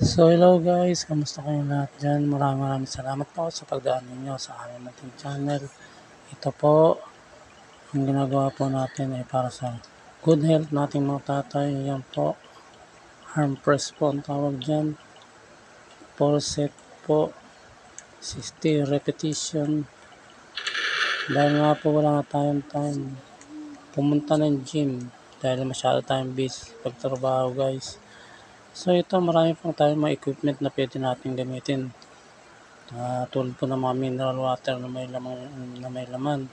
So hello guys, kamusta kayong lahat dyan? Maraming salamat po sa pagdaan ninyo sa amin nating channel. Ito po, ang ginagawa po natin ay para sa good health nating mga tatay. Yan po, arm press po ang tawag dyan. 4 set po, 60 repetition. Dahil nga po wala na tayong time pumunta ng gym dahil masyado tayong busy pagtrabaho guys. So ito, marami pong tayong mga equipment na pwede natin gamitin. Tulad po ng mga mineral water na may laman.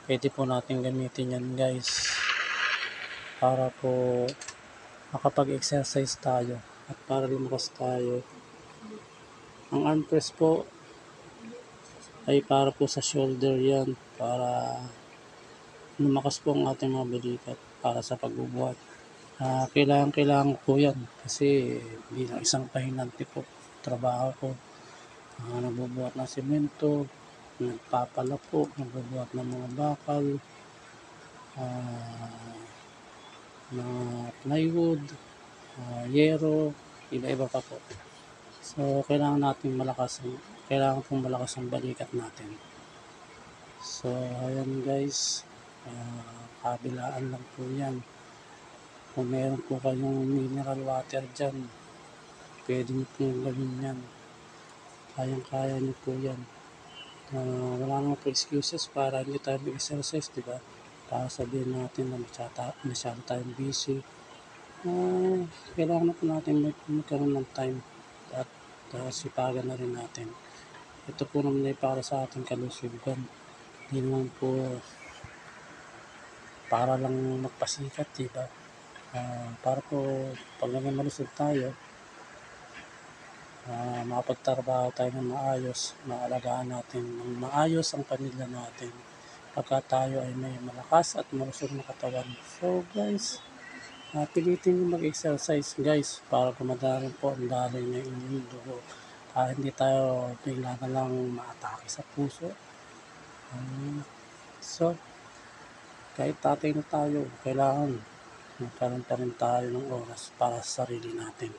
Pwede po natin gamitin yan guys. Para po makapag-exercise tayo at para lumakas tayo. Ang arm press po ay para po sa shoulder yan. Para lumakas po ang ating mga balikat para sa pagbubuhat. Kailangan po yan kasi bilang isang pahinante po trabaho ko, nagbubuhat ng semento, nagpapala po, nagbubuhat ng mga bakal, mga plywood, yero, iba-iba pa po. So kailangan pong malakas ang balikat natin. So ayan guys, kabilaan lang po yan. Kung meron po kayong mineral water dyan, pwede nyo pong gawin yan. Kayang-kaya nyo po yan. Wala naman po excuses para hindi tayo mag-exercise, diba? Para sabihin natin na masyado tayong busy. Kailangan na po natin magkaroon ng time at sipagan na rin natin. Ito po naman ay para sa ating kalusugan. Hindi naman po para lang magpasikat, diba? Para po pag naging malusog tayo, makapagtrabaho tayo ng maayos, maalagaan natin ng maayos ang pamilya natin pagka tayo ay may malakas at malusog na katawan. So guys, pilitin nyo mag-exercise guys para gumadalin po ang daloy ng inyong dugo. Hindi tayo bigla na lang maatake sa puso. So, kahit tatay na tayo, kailangan magkaroon pa rin tayo ng oras para sa sarili natin.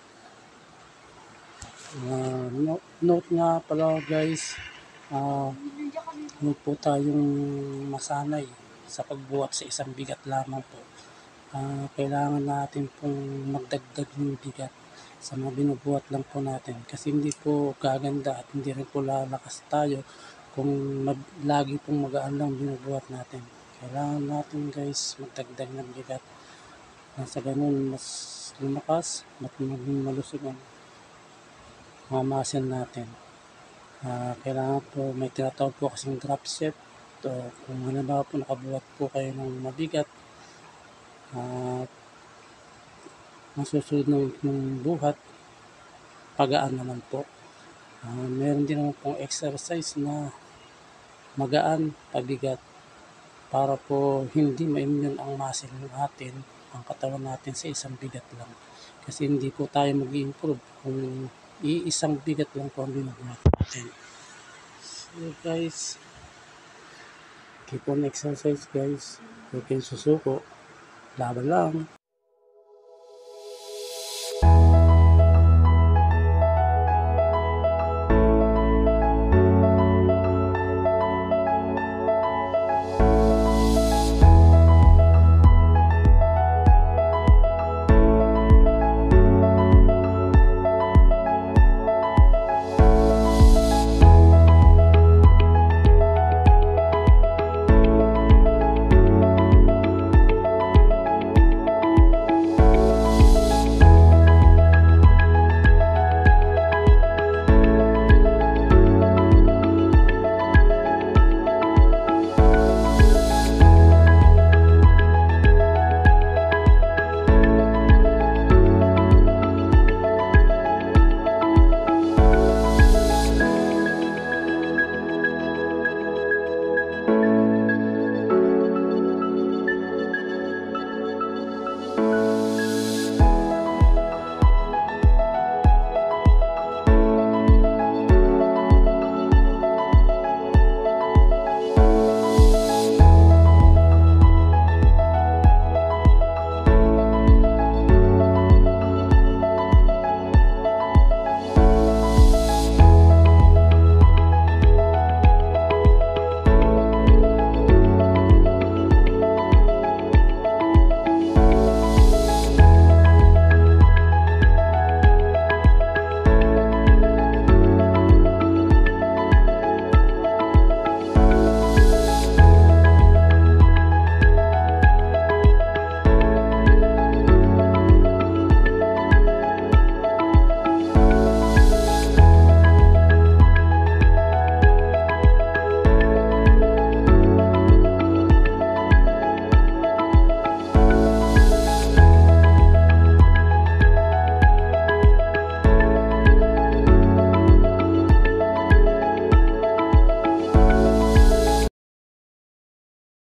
Note nga pala guys, huwag po tayong masanay sa pagbuhat sa isang bigat lamang po. Kailangan natin pong magdagdag ng bigat sa mga binubuhat lang po natin kasi hindi po gaganda at hindi rin po lalakas tayo kung lagi pong magaan lang binubuhat natin. Kailangan natin guys magdagdag ng bigat. Sa ganun mas lumakas, mas maging malusog ang mga muscle natin. Kailangan po may tinatawag po kasing drop set. Kung halimbawa po nakabuhat po kayo ng mabigat, masusunod ng buhat, pagaan naman po. Meron din naman pong exercise na magaan, pabigat, para po hindi ma-immune ang muscle natin, ang katawan natin sa isang bigat lang. Kasi hindi po tayo mag-i-improve kung iisang bigat lang po ang binubuhat natin. So guys, keep on exercise guys. Huwag kayong susuko. Laban lang.